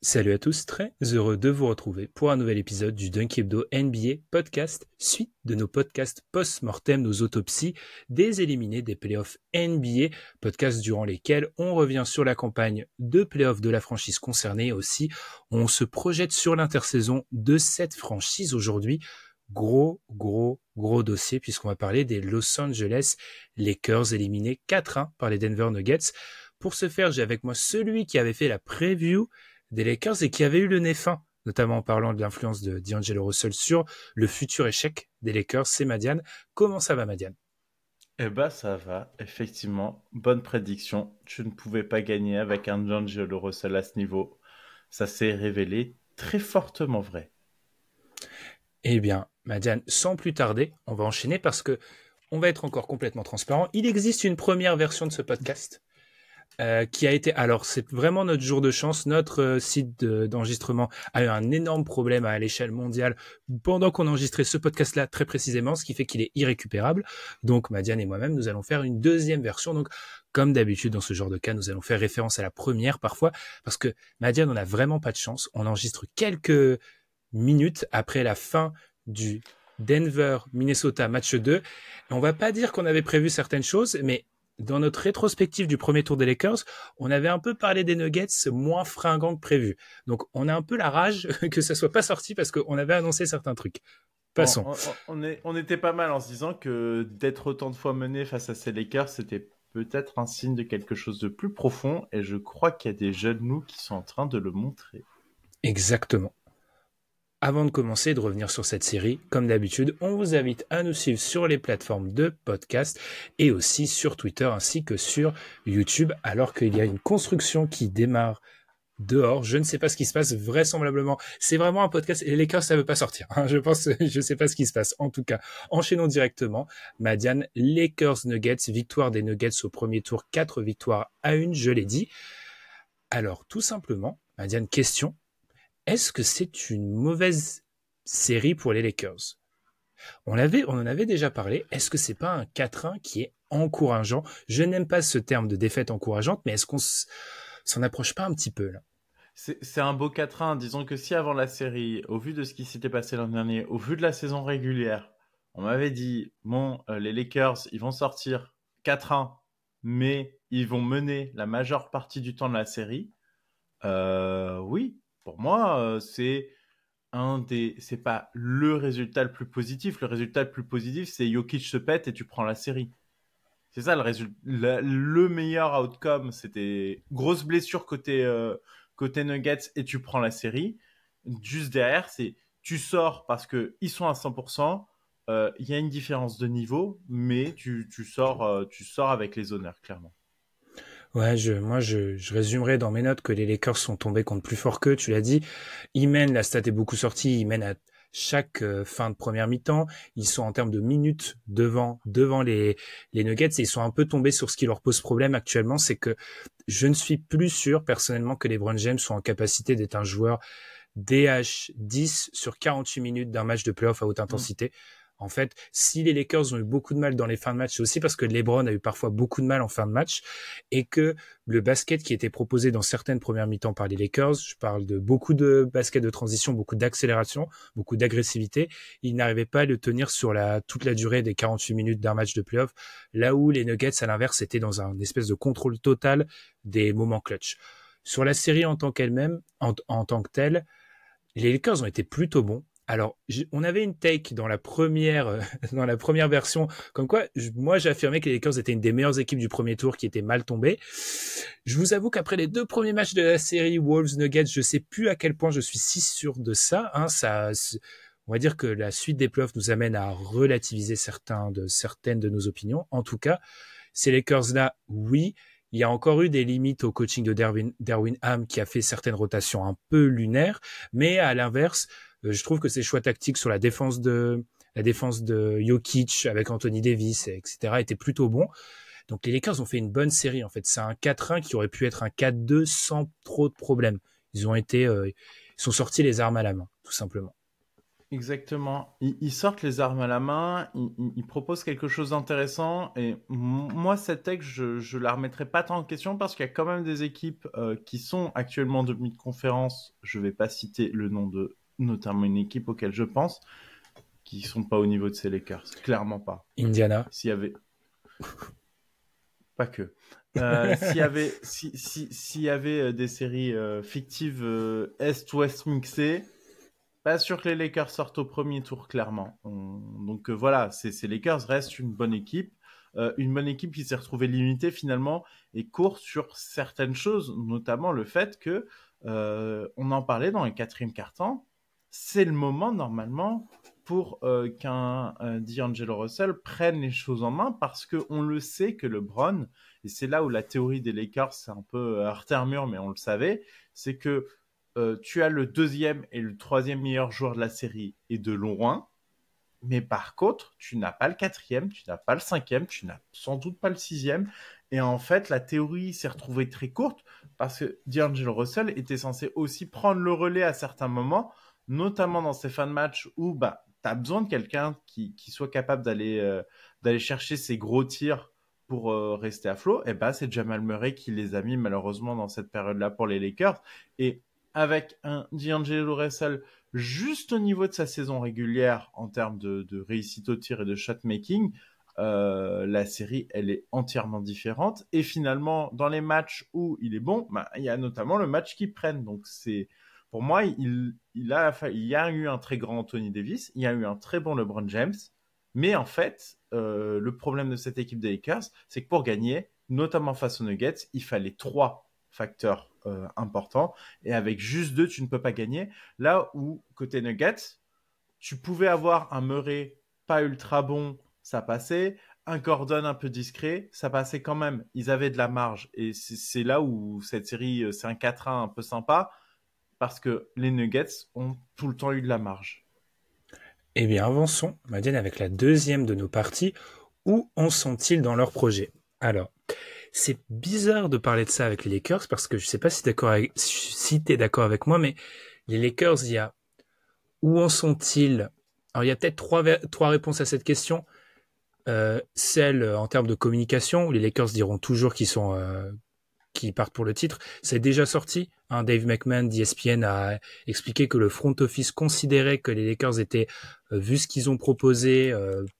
Salut à tous, très heureux de vous retrouver pour un nouvel épisode du Dunk Hebdo NBA podcast, suite de nos podcasts post-mortem, nos autopsies des éliminés des playoffs NBA, podcasts durant lesquels on revient sur la campagne de playoffs de la franchise concernée et aussi on se projette sur l'intersaison de cette franchise aujourd'hui. Gros dossier puisqu'on va parler des Los Angeles Lakers éliminés 4-1 par les Denver Nuggets. Pour ce faire, j'ai avec moi celui qui avait fait la preview des Lakers et qui avait eu le nez fin, notamment en parlant de l'influence de D'Angelo Russell sur le futur échec des Lakers, c'est Madiane. Comment ça va, Madiane? Eh ben ça va, effectivement, bonne prédiction. Tu ne pouvais pas gagner avec un D'Angelo Russell à ce niveau. Ça s'est révélé très fortement vrai. Eh bien, Madiane, sans plus tarder, on va enchaîner parce que on va être encore complètement transparent. Il existe une première version de ce podcast qui a été... Alors, c'est vraiment notre jour de chance. Notre site d'enregistrement a eu un énorme problème à l'échelle mondiale pendant qu'on enregistrait ce podcast-là très précisément, ce qui fait qu'il est irrécupérable. Donc, Madiane et moi-même, nous allons faire une deuxième version. Donc, comme d'habitude dans ce genre de cas, nous allons faire référence à la première parfois, parce que Madiane, on n'a vraiment pas de chance. On enregistre quelques minutes après la fin du Denver-Minnesota match 2. Et on va pas dire qu'on avait prévu certaines choses, mais dans notre rétrospective du premier tour des Lakers, on avait un peu parlé des Nuggets moins fringants que prévu. Donc, on a un peu la rage que ça soit pas sorti parce qu'on avait annoncé certains trucs. Passons. On était pas mal en se disant que d'être autant de fois mené face à ces Lakers, c'était peut-être un signe de quelque chose de plus profond, et je crois qu'il y a des jeunes nous qui sont en train de le montrer. Exactement. Avant de commencer et de revenir sur cette série, comme d'habitude, on vous invite à nous suivre sur les plateformes de podcast et aussi sur Twitter ainsi que sur YouTube, alors qu'il y a une construction qui démarre dehors. Je ne sais pas ce qui se passe, vraisemblablement. C'est vraiment un podcast et les Lakers, ça veut pas sortir. Je pense, je sais pas ce qui se passe. En tout cas, enchaînons directement. Madiane, Lakers Nuggets, victoire des Nuggets au premier tour, 4 victoires à 1, je l'ai dit. Alors, tout simplement, Madiane, question. Est-ce que c'est une mauvaise série pour les Lakers? On en avait déjà parlé. Est-ce que c'est pas un 4-1 qui est encourageant? Je n'aime pas ce terme de défaite encourageante, mais est-ce qu'on s'en approche pas un petit peu là? C'est un beau 4-1. Disons que si avant la série, au vu de ce qui s'était passé l'an dernier, au vu de la saison régulière, on m'avait dit, bon, les Lakers, ils vont sortir 4-1, mais ils vont mener la majeure partie du temps de la série. Oui, pour moi, c'est pas le résultat le plus positif. Le résultat le plus positif, c'est Jokic se pète et tu prends la série. C'est ça le meilleur outcome. C'était grosse blessure côté Nuggets et tu prends la série. Juste derrière, c'est tu sors parce que ils sont à 100%. Il y a une différence de niveau, mais tu sors avec les honneurs, clairement. Ouais, je résumerai dans mes notes que les Lakers sont tombés contre plus fort qu'eux, tu l'as dit. Ils mènent, la stat est beaucoup sortie, ils mènent à chaque fin de première mi-temps. Ils sont en termes de minutes devant les Nuggets et ils sont un peu tombés sur ce qui leur pose problème actuellement, c'est que je ne suis plus sûr personnellement que les LeBron James soient en capacité d'être un joueur DH10 sur 48 minutes d'un match de playoff à haute Mm. intensité. En fait, si les Lakers ont eu beaucoup de mal dans les fins de match, c'est aussi parce que LeBron a eu parfois beaucoup de mal en fin de match et que le basket qui était proposé dans certaines premières mi-temps par les Lakers, je parle de beaucoup de basket de transition, beaucoup d'accélération, beaucoup d'agressivité, ils n'arrivaient pas à le tenir sur toute la durée des 48 minutes d'un match de playoff, là où les Nuggets, à l'inverse, étaient dans un espèce de contrôle total des moments clutch. Sur la série en tant qu'elle-même, en tant que telle, les Lakers ont été plutôt bons. Alors, on avait une take dans la première, dans la première version, comme quoi, moi, j'affirmais que les Lakers étaient une des meilleures équipes du premier tour qui était mal tombée. Je vous avoue qu'après les deux premiers matchs de la série Wolves-Nuggets, je sais plus à quel point je suis si sûr de ça. On va dire que la suite des playoffs nous amène à relativiser certaines de nos opinions. En tout cas, ces Lakers-là, oui, il y a encore eu des limites au coaching de Darwin Ham qui a fait certaines rotations un peu lunaires, mais à l'inverse, je trouve que ses choix tactiques sur la défense de Jokic avec Anthony Davis, etc., étaient plutôt bons. Donc les Lakers ont fait une bonne série en fait. C'est un 4-1 qui aurait pu être un 4-2 sans trop de problèmes. Ils sont sortis les armes à la main, tout simplement. Exactement. Ils sortent les armes à la main, ils proposent quelque chose d'intéressant. Et moi, cette tech, je la remettrai pas tant en question parce qu'il y a quand même des équipes qui sont actuellement en demi de conférence. Je vais pas citer le nom de notamment une équipe auquel je pense, qui sont pas au niveau de ces Lakers. Clairement pas. Indiana. S'il y avait, pas que. S'il y avait des séries fictives Est-Ouest mixées, pas sûr que les Lakers sortent au premier tour, clairement. Donc voilà, ces Lakers restent une bonne équipe qui s'est retrouvée limitée finalement et court sur certaines choses, notamment le fait que on en parlait dans les quatrième quart-temps. C'est le moment normalement pour qu'un D'Angelo Russell prenne les choses en main parce que on le sait que LeBron, et c'est là où la théorie des Lakers c'est un peu artère-mur, mais on le savait, c'est que tu as le deuxième et le troisième meilleur joueur de la série et de loin, mais par contre, tu n'as pas le quatrième, tu n'as pas le cinquième, tu n'as sans doute pas le sixième. Et en fait, la théorie s'est retrouvée très courte parce que D'Angelo Russell était censé aussi prendre le relais à certains moments, notamment dans ces fins de match où bah, tu as besoin de quelqu'un qui soit capable d'aller chercher ces gros tirs pour rester à flot. Et bah, c'est Jamal Murray qui les a mis malheureusement dans cette période-là pour les Lakers. Et avec un D'Angelo Russell juste au niveau de sa saison régulière en termes de réussite au tir et de shot-making, la série, elle est entièrement différente. Et finalement, dans les matchs où il est bon, bah, il y a notamment le match qu'ils prennent. Donc, pour moi, il y a eu un très grand Anthony Davis, il y a eu un très bon LeBron James. Mais en fait, le problème de cette équipe des Lakers, c'est que pour gagner, notamment face aux Nuggets, il fallait 3 facteurs importants. Et avec juste 2, tu ne peux pas gagner. Là où, côté Nuggets, tu pouvais avoir un Murray pas ultra bon, ça passait. Un Gordon un peu discret, ça passait quand même. Ils avaient de la marge. Et c'est là où cette série, c'est un 4-1 un peu sympa, parce que les Nuggets ont tout le temps eu de la marge. Eh bien, avançons, Madiane, avec la deuxième de nos parties. Où en sont-ils dans leur projet? Alors, c'est bizarre de parler de ça avec les Lakers parce que je sais pas si t'es d'accord avec moi, mais les Lakers, il y a où en sont-ils? Alors, il y a peut-être trois réponses à cette question. Celle en termes de communication, où les Lakers diront toujours qu'ils partent pour le titre. C'est déjà sorti. Hein, Dave McMahon d'ESPN a expliqué que le front office considérait que les Lakers étaient, vu ce qu'ils ont proposé,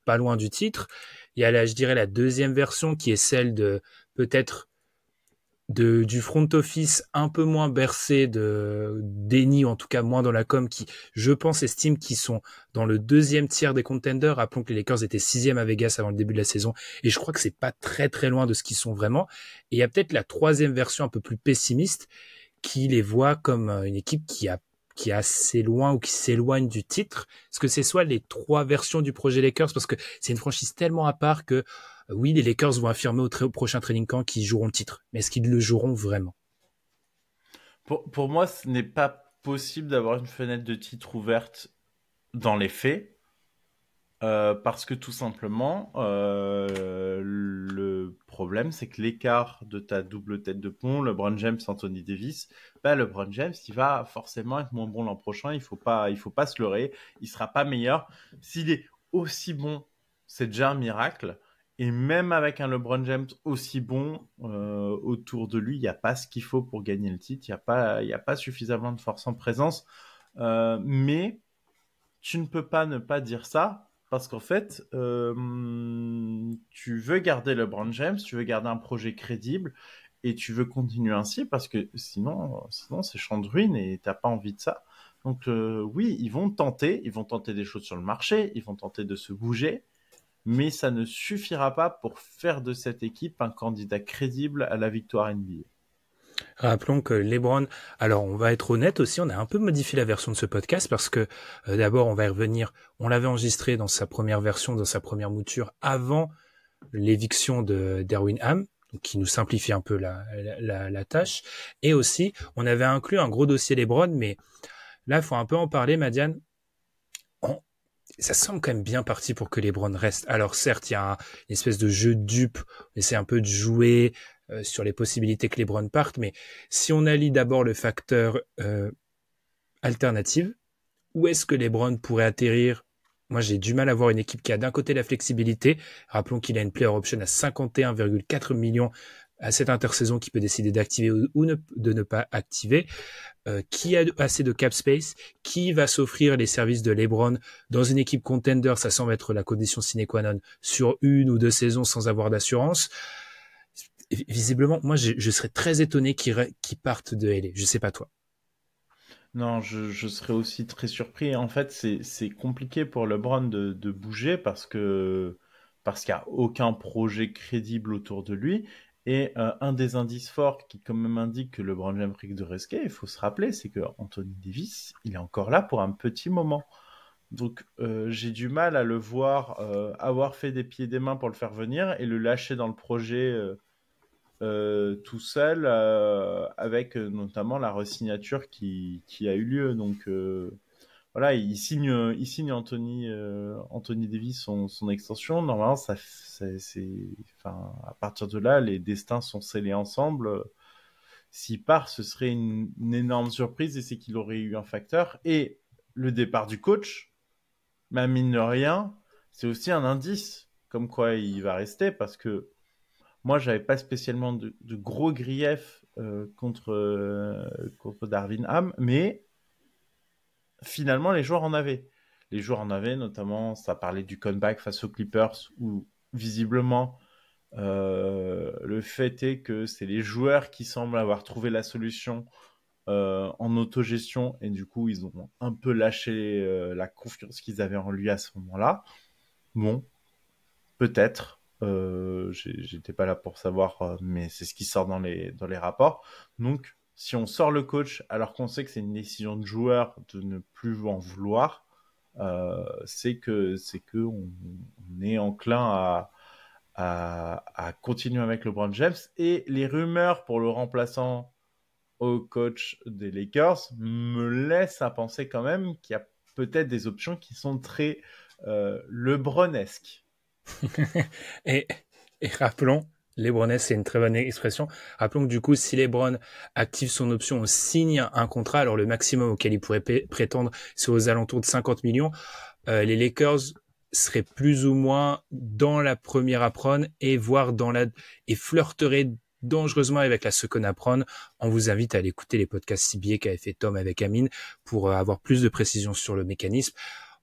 pas loin du titre. Il y a là, je dirais, la deuxième version qui est celle de peut-être du front office un peu moins bercé de déni, en tout cas moins dans la com, qui, je pense, estime qu'ils sont dans le deuxième tiers des contenders. Rappelons que les Lakers étaient 6e à Vegas avant le début de la saison, et je crois que c'est pas très très loin de ce qu'ils sont vraiment. Et il y a peut-être la troisième version un peu plus pessimiste, qui les voit comme une équipe qui est assez loin ou qui s'éloigne du titre. Est-ce que c'est soit les trois versions du projet Lakers, parce que c'est une franchise tellement à part que oui, les Lakers vont affirmer au prochain training camp qu'ils joueront le titre, mais est-ce qu'ils le joueront vraiment? Pour moi, ce n'est pas possible d'avoir une fenêtre de titre ouverte dans les faits, parce que tout simplement, le problème, c'est que l'écart de ta double tête de pont, LeBron James, Anthony Davis, bah, LeBron James, il va forcément être moins bon l'an prochain. Il faut pas se leurrer. Il sera pas meilleur. S'il est aussi bon, c'est déjà un miracle. Et même avec un LeBron James aussi bon autour de lui, il n'y a pas ce qu'il faut pour gagner le titre. Il y a pas suffisamment de force en présence. Mais tu ne peux pas ne pas dire ça parce qu'en fait, tu veux garder LeBron James, tu veux garder un projet crédible et tu veux continuer ainsi parce que sinon c'est champ de ruine et t'as pas envie de ça. Donc oui, ils vont tenter des choses sur le marché, ils vont tenter de se bouger, mais ça ne suffira pas pour faire de cette équipe un candidat crédible à la victoire NBA. Rappelons que LeBron, alors on va être honnête aussi, on a un peu modifié la version de ce podcast parce que d'abord on va y revenir, on l'avait enregistré dans sa première version, dans sa première mouture avant l'éviction de d'Erwin Ham, qui nous simplifie un peu la tâche, et aussi on avait inclus un gros dossier LeBron, mais là il faut un peu en parler, Madiane. Ça semble quand même bien parti pour que LeBron reste. Alors certes, il y a une espèce de jeu de dupe, on essaie un peu de jouer sur les possibilités que LeBron parte, mais si on allie d'abord le facteur alternative, où est-ce que LeBron pourrait atterrir? Moi, j'ai du mal à voir une équipe qui a d'un côté la flexibilité. Rappelons qu'il a une player option à 51,4 millions à cette intersaison qui peut décider d'activer ou de ne pas activer. Qui a assez de cap space, qui va s'offrir les services de LeBron dans une équipe contender, ça semble être la condition sine qua non sur 1 ou 2 saisons sans avoir d'assurance. Visiblement, moi, je serais très étonné qu'ils partent de LA. Je sais pas toi. Non, je serais aussi très surpris. En fait, c'est compliqué pour LeBron de bouger parce qu'il n'y a aucun projet crédible autour de lui. Et un des indices forts qui quand même indique que LeBron James risque de risquer, il faut se rappeler, c'est que Anthony Davis, il est encore là pour un petit moment. Donc j'ai du mal à le voir avoir fait des pieds et des mains pour le faire venir et le lâcher dans le projet tout seul, avec notamment la resignature qui a eu lieu. Donc voilà, il signe Anthony Davis son extension. Normalement, enfin, à partir de là, les destins sont scellés ensemble. S'il part, ce serait une énorme surprise et c'est qu'il aurait eu un facteur. Et le départ du coach, mais mine de rien, c'est aussi un indice comme quoi il va rester parce que moi, j'avais pas spécialement de gros griefs contre Darvin Ham, mais finalement, les joueurs en avaient. Les joueurs en avaient, notamment, ça parlait du comeback face aux Clippers, où visiblement, le fait est que c'est les joueurs qui semblent avoir trouvé la solution en autogestion, et du coup, ils ont un peu lâché la confiance qu'ils avaient en lui à ce moment-là. Bon, peut-être. J'étais pas là pour savoir, mais c'est ce qui sort dans les rapports. Donc, si on sort le coach alors qu'on sait que c'est une décision de joueur de ne plus en vouloir, c'est que on est enclin à continuer avec LeBron James. Et les rumeurs pour le remplaçant au coach des Lakers me laissent à penser quand même qu'il y a peut-être des options qui sont très LeBronesques. et, et rappelons, LeBron, c'est une très bonne expression. Rappelons que du coup, si LeBron active son option, on signe un contrat, alors le maximum auquel il pourrait prétendre, c'est aux alentours de 50 millions. Les Lakers seraient plus ou moins dans la première apron et voire et flirteraient dangereusement avec la seconde apron. On vous invite à aller écouter les podcasts CBA qu'avait fait Tom avec Amine pour avoir plus de précision sur le mécanisme.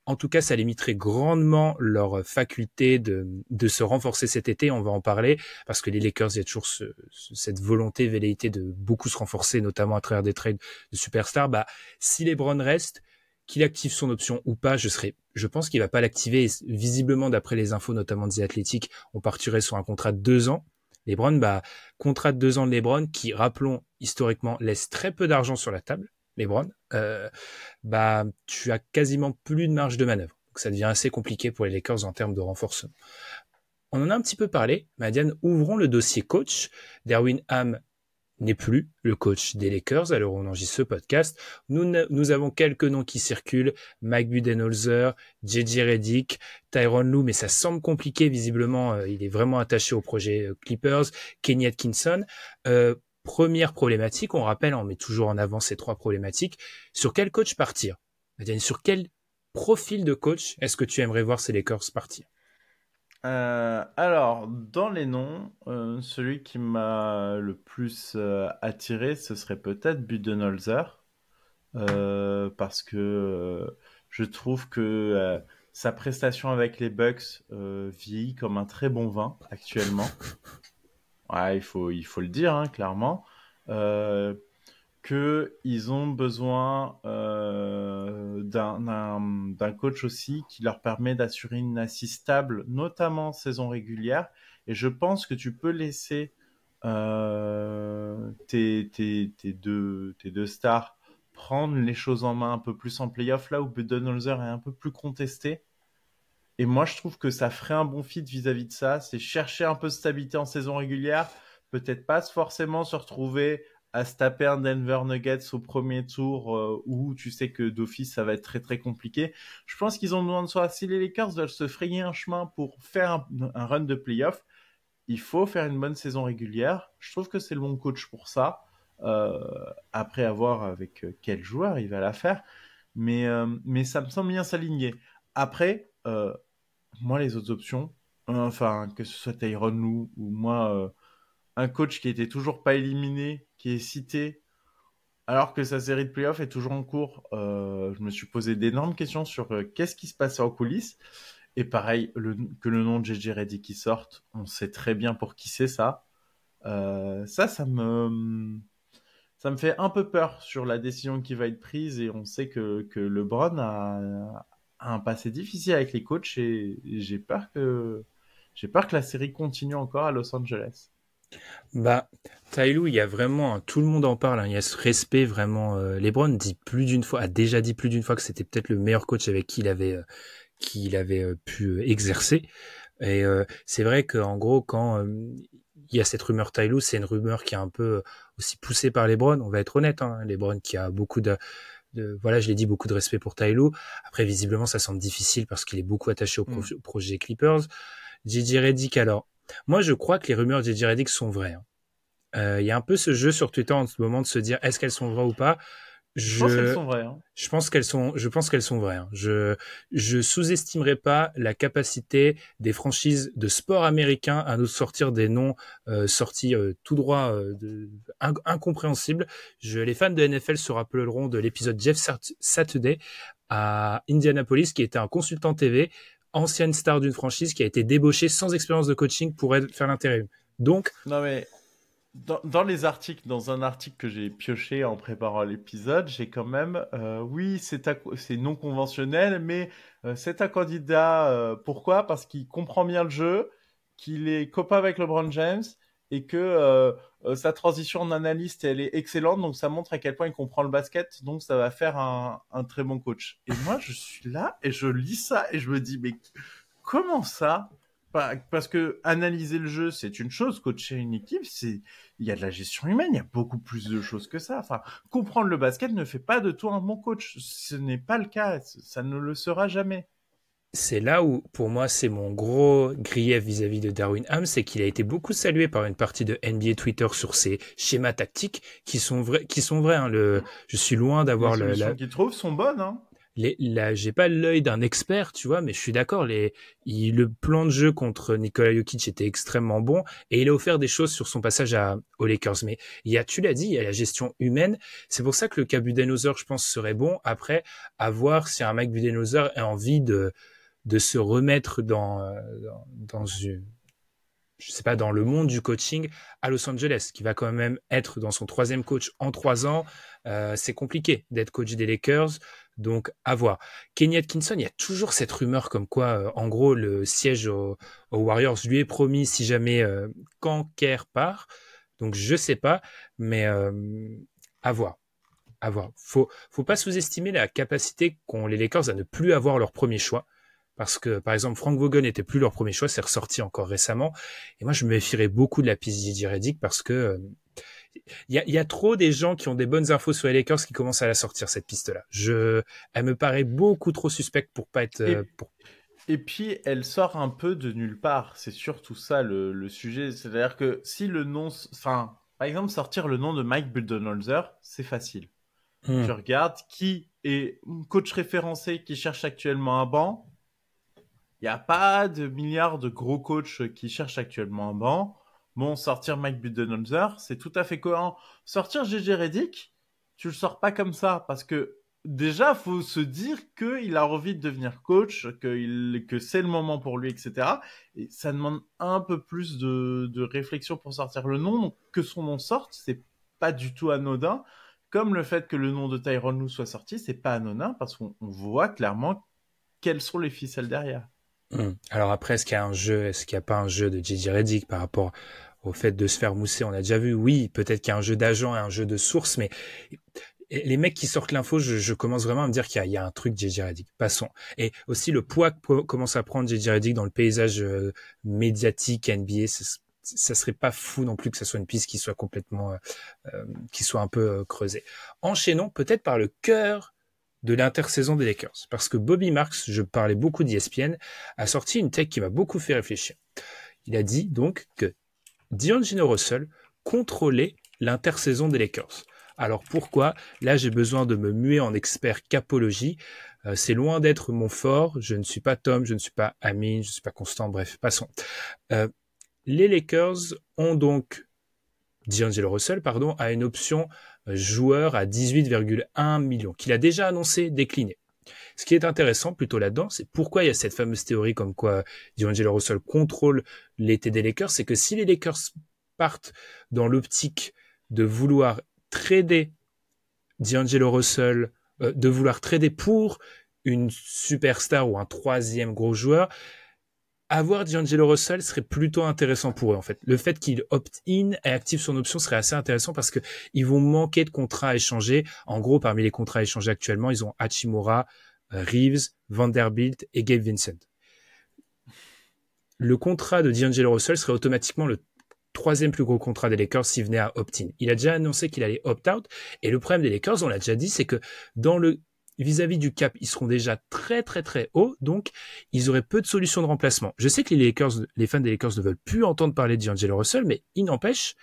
En tout cas, ça limiterait grandement leur faculté de se renforcer cet été. On va en parler parce que les Lakers, il y a toujours cette volonté, velléité de beaucoup se renforcer, notamment à travers des trades de superstars. Si LeBron reste, qu'il active son option ou pas, je pense qu'il va pas l'activer. Et visiblement, d'après les infos, notamment des Athletic, on partirait sur un contrat de 2 ans. LeBron, contrat de 2 ans de LeBron, qui, rappelons, historiquement, laisse très peu d'argent sur la table. LeBron, tu as quasiment plus de marge de manœuvre. Donc ça devient assez compliqué pour les Lakers en termes de renforcement. On en a un petit peu parlé, mais Diane, ouvrons le dossier coach. Darvin Ham n'est plus le coach des Lakers, alors on enregistre ce podcast. Nous avons quelques noms qui circulent, Mike Budenholzer, JJ Redick, Tyronn Lue, mais ça semble compliqué, visiblement, il est vraiment attaché au projet Clippers, Kenny Atkinson. Première problématique, on rappelle, on met toujours en avant ces 3 problématiques. Sur quel coach partir? Sur quel profil de coach est-ce que tu aimerais voir ces Lakers partir? Alors, dans les noms, celui qui m'a le plus attiré, ce serait peut-être Budenholzer, parce que je trouve que sa prestation avec les Bucks vieillit comme un très bon vin actuellement. Ouais, il faut le dire, hein, clairement. Qu'ils ont besoin d'un coach aussi qui leur permet d'assurer une assise stable, notamment en saison régulière. Et je pense que tu peux laisser tes deux stars prendre les choses en main un peu plus en playoff, là où Budenholzer est un peu plus contesté. Et moi, je trouve que ça ferait un bon fit vis-à-vis de ça. C'est chercher un peu de stabilité en saison régulière. Peut-être pas forcément se retrouver à se taper un Denver Nuggets au premier tour où tu sais que d'office, ça va être très, très compliqué. Je pense qu'ils ont besoin de soi. Si les Lakers veulent se frayer un chemin pour faire un run de playoff, il faut faire une bonne saison régulière. Je trouve que c'est le bon coach pour ça. Après avoir avec quel joueur il va la faire. mais ça me semble bien s'aligner. Après, moi, les autres options, enfin, que ce soit Tyronn Lue ou moi, un coach qui était toujours pas éliminé, qui est cité, alors que sa série de playoffs est toujours en cours, je me suis posé d'énormes questions sur qu'est-ce qui se passait en coulisses. Et pareil, que le nom de JJ Redick qui sorte, on sait très bien pour qui c'est ça. Ça me fait un peu peur sur la décision qui va être prise et on sait que LeBron a un passé difficile avec les coachs et j'ai peur que la série continue encore à Los Angeles. Bah, Ty Lue, il y a vraiment, tout le monde en parle, hein, il y a ce respect vraiment. LeBron a déjà dit plus d'une fois que c'était peut-être le meilleur coach avec qui il avait pu exercer. Et c'est vrai qu'en gros, quand il y a cette rumeur Ty Lue, c'est une rumeur qui est un peu aussi poussée par LeBron. On va être honnête, hein, LeBron qui a beaucoup voilà, je l'ai dit, beaucoup de respect pour Ty Lue. Après, visiblement, ça semble difficile parce qu'il est beaucoup attaché au projet Clippers. JJ Redick, alors, moi, je crois que les rumeurs de JJ Redick sont vraies. Il y a un peu ce jeu sur Twitter en ce moment de se dire est-ce qu'elles sont vraies ou pas. Je pense qu'elles sont vraies. Hein. Je pense qu'elles sont vraies. Hein. Je sous-estimerai pas la capacité des franchises de sport américains à nous sortir des noms sortis tout droit incompréhensibles. Les fans de NFL se rappelleront de l'épisode Jeff Saturday à Indianapolis, qui était un consultant TV, ancienne star d'une franchise qui a été débauché sans expérience de coaching pour faire l'intérim. Donc, non mais dans les articles, dans un article que j'ai pioché en préparant l'épisode, j'ai quand même, oui, c'est non conventionnel, mais c'est un candidat. Pourquoi? Parce qu'il comprend bien le jeu, qu'il est copain avec LeBron James et que sa transition en analyste, elle est excellente. Donc ça montre à quel point il comprend le basket. Donc ça va faire un très bon coach. Et moi, je suis là et je lis ça et je me dis, mais comment ça? Parce que analyser le jeu, c'est une chose. Coacher une équipe, il y a de la gestion humaine, il y a beaucoup plus de choses que ça. Enfin, comprendre le basket ne fait pas de toi un bon coach. Ce n'est pas le cas. Ça ne le sera jamais. C'est là où, pour moi, c'est mon gros grief vis-à-vis de Darwin Ham, c'est qu'il a été beaucoup salué par une partie de NBA Twitter sur ses schémas tactiques qui sont vrais. Hein. Je suis loin d'avoir les solutions qu'il trouve sont bonnes. Hein. J'ai pas l'œil d'un expert, tu vois, mais je suis d'accord. Le plan de jeu contre Nikola Jokic était extrêmement bon et il a offert des choses sur son passage aux Lakers. Mais tu l'as dit, il y a la gestion humaine. C'est pour ça que le cas Budenholzer, je pense, serait bon. Après, à voir si un mec Budenholzer a envie de se remettre je sais pas, dans le monde du coaching à Los Angeles, qui va quand même être dans son 3e coach en 3 ans. C'est compliqué d'être coach des Lakers, donc à voir. Kenny Atkinson, il y a toujours cette rumeur comme quoi, en gros, le siège aux Warriors lui est promis si jamais quand Kerr part. Donc je sais pas, mais à voir. À voir. Faut pas sous-estimer la capacité qu'ont les Lakers à ne plus avoir leur premier choix. Parce que, par exemple, Frank Vogel n'était plus leur premier choix, c'est ressorti encore récemment. Et moi, je me méfierais beaucoup de la piste JJ Redick parce que y a trop des gens qui ont des bonnes infos sur les Lakers qui commencent à la sortir, cette piste-là. Elle me paraît beaucoup trop suspecte pour pas être... Et puis, elle sort un peu de nulle part. C'est surtout ça le sujet. C'est-à-dire que si le nom... Enfin, par exemple, sortir le nom de Mike Budenholzer, c'est facile. Tu regardes qui est coach référencé qui cherche actuellement un banc. Il n'y a pas de milliards de gros coachs qui cherchent actuellement un banc. Bon, sortir Mike Budenholzer, c'est tout à fait cohérent. Sortir JJ Redick, tu le sors pas comme ça parce que déjà, faut se dire qu'il a envie de devenir coach, que c'est le moment pour lui, etc. Et ça demande un peu plus de réflexion pour sortir le nom. Donc, que son nom sorte, c'est pas du tout anodin. Comme le fait que le nom de Tyronn Lue soit sorti, c'est pas anodin parce qu'on voit clairement quelles sont les ficelles derrière. Alors après, est-ce qu'il y a pas un jeu de JJ Redick par rapport au fait de se faire mousser? On a déjà vu, oui, peut-être qu'il y a un jeu d'agent et un jeu de source, mais les mecs qui sortent l'info, je commence vraiment à me dire qu'il y a un truc JJ Redick. Passons. Et aussi le poids que commence à prendre JJ Redick dans le paysage médiatique NBA, ça serait pas fou non plus que ça soit une piste qui soit complètement, qui soit un peu creusée. Enchaînons peut-être par le cœur de l'intersaison des Lakers. Parce que Bobby Marks, je parlais beaucoup d'ESPN, a sorti une tech qui m'a beaucoup fait réfléchir. Il a dit donc que D'Angelo Russell contrôlait l'intersaison des Lakers. Alors pourquoi? Là, j'ai besoin de me muer en expert capologie. C'est loin d'être mon fort. Je ne suis pas Tom, je ne suis pas Amine, je ne suis pas Constant. Bref, passons. Les Lakers ont donc D'Angelo Russell, a une option joueur à 18,1 millions, qu'il a déjà annoncé décliner. Ce qui est intéressant plutôt là-dedans, c'est pourquoi il y a cette fameuse théorie comme quoi D'Angelo Russell contrôle l'été des Lakers, c'est que si les Lakers partent dans l'optique de vouloir trader D'Angelo Russell, de vouloir trader pour une superstar ou un troisième gros joueur, avoir D'Angelo Russell serait plutôt intéressant pour eux, en fait. Le fait qu'il opt-in et active son option serait assez intéressant parce que ils vont manquer de contrats à échanger. En gros, parmi les contrats à échanger actuellement, ils ont Hachimura, Reeves, Vanderbilt et Gabe Vincent. Le contrat de D'Angelo Russell serait automatiquement le troisième plus gros contrat des Lakers s'il venait à opt-in. Il a déjà annoncé qu'il allait opt-out. Et le problème des Lakers, on l'a déjà dit, c'est que vis-à-vis du cap, ils seront déjà très très très hauts, donc ils auraient peu de solutions de remplacement. Je sais que les fans des Lakers ne veulent plus entendre parler de D'Angelo Russell, mais il n'empêche,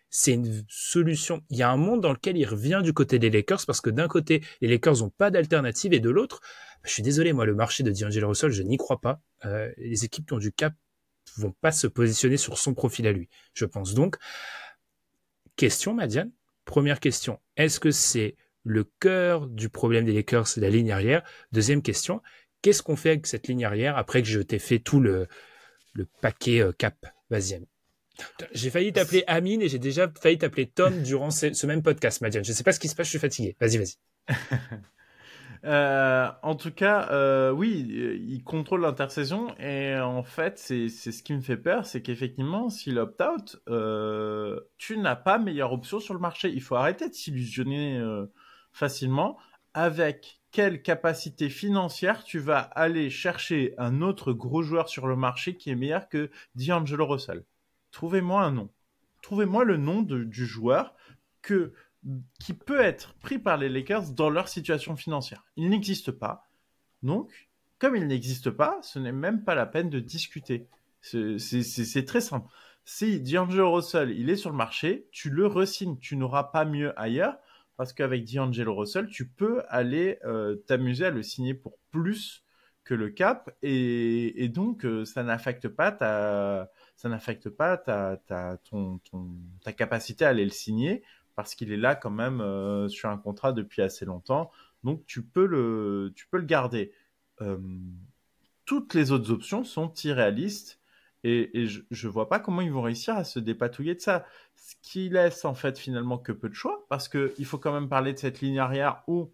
c'est une solution. Il y a un monde dans lequel il revient du côté des Lakers, parce que d'un côté, les Lakers n'ont pas d'alternative, et de l'autre, je suis désolé, moi, le marché de D'Angelo Russell, je n'y crois pas. Les équipes qui ont du cap vont pas se positionner sur son profil à lui, je pense. Donc, question, Madiane. Première question, est-ce que c'est le cœur du problème des Lakers, c'est la ligne arrière? Deuxième question, qu'est-ce qu'on fait avec cette ligne arrière après que je t'ai fait tout le paquet cap? Vas-y, Amine. J'ai failli t'appeler Amine et j'ai déjà failli t'appeler Tom durant ce même podcast, Madiane. Je sais pas ce qui se passe, je suis fatigué. Vas-y. En tout cas, oui, il contrôle l'intersaison et en fait, c'est ce qui me fait peur, c'est qu'effectivement, s'il opt-out, tu n'as pas meilleure option sur le marché. Il faut arrêter de s'illusionner facilement. Avec quelle capacité financière tu vas aller chercher un autre gros joueur sur le marché qui est meilleur que D'Angelo Russell? Trouvez-moi un nom. Trouvez-moi le nom du joueur qui peut être pris par les Lakers dans leur situation financière. Il n'existe pas. Donc, comme il n'existe pas, ce n'est même pas la peine de discuter. C'est très simple. Si D'Angelo Russell, il est sur le marché, tu le re-signes. Tu n'auras pas mieux ailleurs parce qu'avec D'Angelo Russell, tu peux aller t'amuser à le signer pour plus que le cap et donc ça n'affecte pas ta capacité à aller le signer parce qu'il est là quand même sur un contrat depuis assez longtemps. Donc tu peux le garder. Toutes les autres options sont irréalistes et je vois pas comment ils vont réussir à se dépatouiller de ça. Ce qui laisse en fait finalement que peu de choix parce que il faut quand même parler de cette ligne arrière où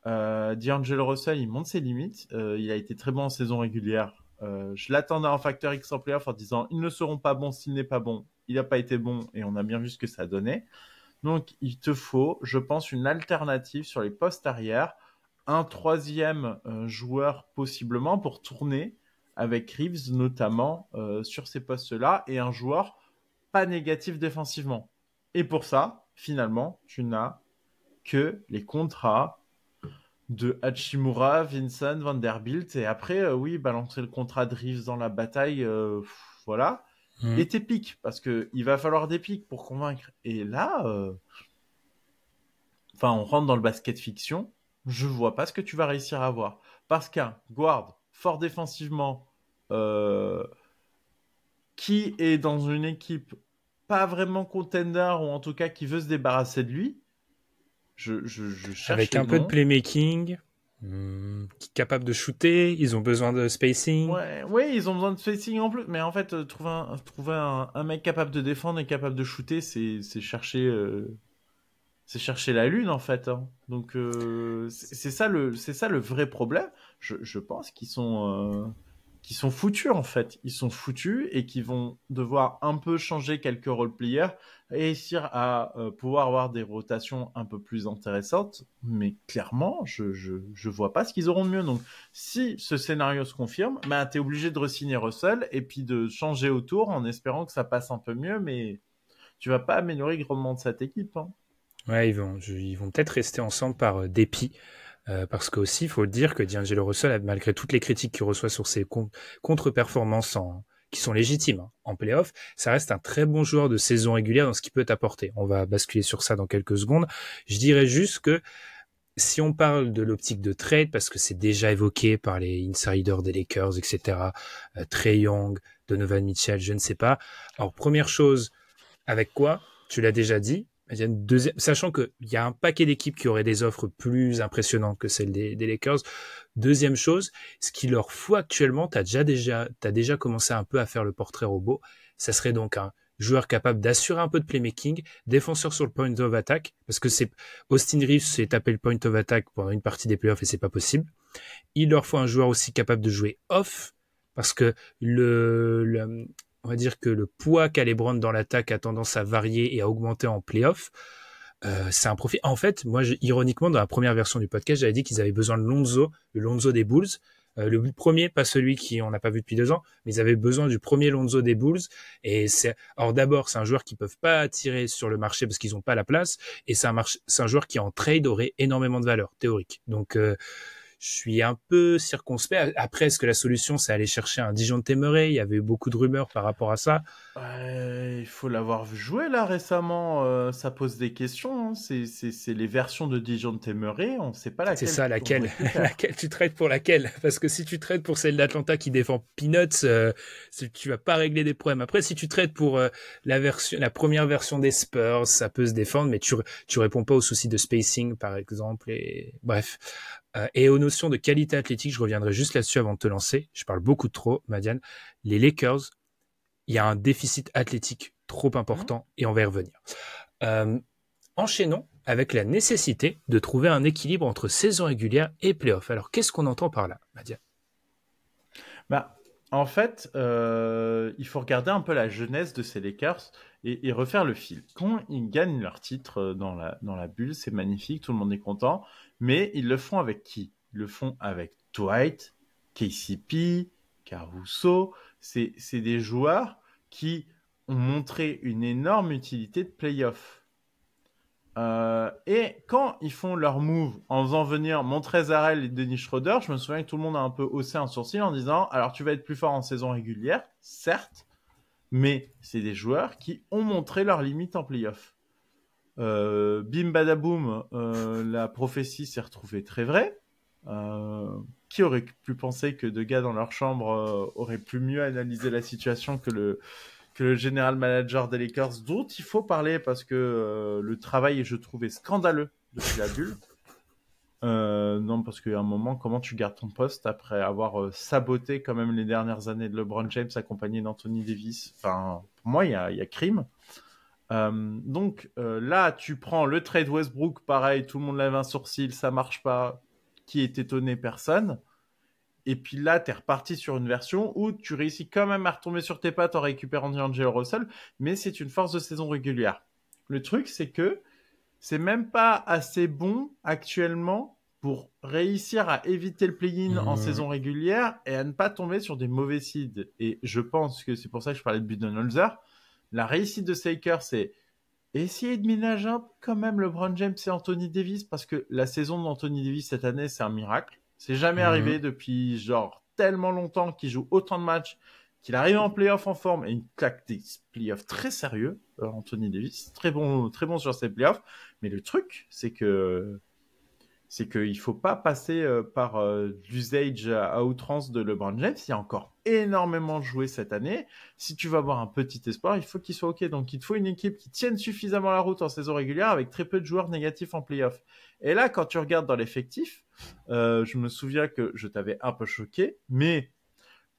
D'Angelo Russell il monte ses limites. Il a été très bon en saison régulière. Je l'attendais en facteur X en playoff en disant ils ne seront pas bons s'il n'est pas bon. Il n'a pas été bon et on a bien vu ce que ça donnait. Donc, il te faut, je pense, une alternative sur les postes arrière, un troisième joueur possiblement pour tourner avec Reeves notamment sur ces postes-là et un joueur pas négatif défensivement. Et pour ça, finalement, tu n'as que les contrats de Hachimura, Vincent, Vanderbilt et après, oui, balancer le contrat de Reeves dans la bataille, voilà. Et tes pics, parce qu'il va falloir des pics pour convaincre. Et là, on rentre dans le basket fiction, je vois pas ce que tu vas réussir à avoir. Parce qu'un guard fort défensivement, qui est dans une équipe pas vraiment contender, ou en tout cas qui veut se débarrasser de lui, je cherche avec un peu de playmaking, capable de shooter, ils ont besoin de spacing. Ouais, ils ont besoin de spacing en plus. Mais en fait, trouver un mec capable de défendre et capable de shooter, c'est chercher la lune en fait. Hein. Donc c'est ça le vrai problème. Je pense qu'ils sont foutus en fait. Ils sont foutus et qu'ils vont devoir un peu changer quelques role-players et réussir à pouvoir avoir des rotations un peu plus intéressantes. Mais clairement, je vois pas ce qu'ils auront de mieux. Donc, si ce scénario se confirme, t'es obligé de re-signer Russell et puis de changer autour en espérant que ça passe un peu mieux. Mais tu vas pas améliorer grandement de cette équipe. Hein. Ouais, ils vont peut-être rester ensemble par dépit. Parce qu'aussi, il faut le dire que D'Angelo Russell, malgré toutes les critiques qu'il reçoit sur ses contre-performances qui sont légitimes en playoff, ça reste un très bon joueur de saison régulière dans ce qu'il peut t'apporter. On va basculer sur ça dans quelques secondes. Je dirais juste que si on parle de l'optique de trade, parce que c'est déjà évoqué par les insiders des Lakers, etc., Trae Young, Donovan Mitchell, je ne sais pas. Alors, première chose, avec quoi? Tu l'as déjà dit. Il y a une deuxième, sachant qu'il y a un paquet d'équipes qui auraient des offres plus impressionnantes que celles des Lakers. Deuxième chose, ce qu'il leur faut actuellement, t'as déjà commencé un peu à faire le portrait robot. Ça serait donc un joueur capable d'assurer un peu de playmaking, défenseur sur le point of attack, parce que Austin Reeves s'est tapé le point of attack pendant une partie des playoffs et c'est pas possible. Il leur faut un joueur aussi capable de jouer off, parce que on va dire que le poids qu'a LeBron dans l'attaque a tendance à varier et à augmenter en playoff. C'est un profil. En fait, moi, ironiquement, dans la première version du podcast, j'avais dit qu'ils avaient besoin de Lonzo, le Lonzo des Bulls. Le premier, pas celui qu'on n'a pas vu depuis 2 ans, mais ils avaient besoin du premier Lonzo des Bulls. Alors d'abord, c'est un joueur qu'ils peuvent pas attirer sur le marché parce qu'ils ont pas la place, et c'est un joueur qui en trade aurait énormément de valeur théorique. Donc je suis un peu circonspect. Après, est-ce que la solution, c'est aller chercher un Dejounte Murray? Il y avait eu beaucoup de rumeurs par rapport à ça. Il faut l'avoir vu jouer là récemment. Ça pose des questions. Hein. C'est les versions de Dejounte Murray. On ne sait pas laquelle. C'est ça, laquelle tu traites pour laquelle? Parce que si tu traites pour celle d'Atlanta qui défend Peanuts, tu vas pas régler des problèmes. Après, si tu traites pour la première version des Spurs, ça peut se défendre, mais tu réponds pas aux soucis de spacing, par exemple. Et bref. Et aux notions de qualité athlétique, je reviendrai juste là-dessus avant de te lancer. Je parle beaucoup trop, Madiane. Les Lakers, il y a un déficit athlétique trop important et on va y revenir. Enchaînons avec la nécessité de trouver un équilibre entre saison régulière et playoff. Alors, qu'est-ce qu'on entend par là, Madiane? En fait, il faut regarder un peu la jeunesse de ces Lakers et refaire le fil. Quand ils gagnent leur titre dans la bulle, c'est magnifique, tout le monde est content, mais ils le font avec qui? Ils le font avec Dwight, KCP, Caruso. C'est des joueurs qui ont montré une énorme utilité de playoff. Et quand ils font leur move en faisant venir Montrezl et Dennis Schroeder, je me souviens que tout le monde a un peu haussé un sourcil en disant alors tu vas être plus fort en saison régulière, certes, mais c'est des joueurs qui ont montré leurs limites en playoff. Bim badaboum, la prophétie s'est retrouvée très vraie. Qui aurait pu penser que 2 gars dans leur chambre auraient pu mieux analyser la situation que le général manager des Lakers, dont il faut parler parce que le travail, je trouvais scandaleux depuis la bulle. Non, parce qu'à un moment, comment tu gardes ton poste après avoir saboté quand même les dernières années de LeBron James accompagné d'Anthony Davis? Enfin, pour moi, il y a crime. Donc là, tu prends le trade Westbrook, pareil, tout le monde lève un sourcil, ça marche pas. Qui est étonné? Personne. Et puis là, tu es reparti sur une version où tu réussis quand même à retomber sur tes pattes en récupérant D'Angelo Russell, mais c'est une force de saison régulière. Le truc, c'est que c'est même pas assez bon actuellement pour réussir à éviter le play-in en saison régulière et à ne pas tomber sur des mauvais seeds. Et je pense que c'est pour ça que je parlais de Budenholzer. La réussite de Lakers, c'est essayer de ménager un peu quand même LeBron James et Anthony Davis, parce que la saison d'Anthony Davis cette année, c'est un miracle. C'est jamais arrivé depuis genre tellement longtemps qu'il joue autant de matchs, qu'il arrive en playoff en forme et il claque des playoffs très sérieux. Anthony Davis, très bon sur ses playoffs. Mais le truc, c'est qu'il faut pas passer par l'usage à outrance de LeBron James. Il a encore énormément joué cette année. Si tu veux avoir un petit espoir, il faut qu'il soit OK. Donc, il te faut une équipe qui tienne suffisamment la route en saison régulière avec très peu de joueurs négatifs en playoff. Et là, quand tu regardes dans l'effectif, je me souviens que je t'avais un peu choqué, mais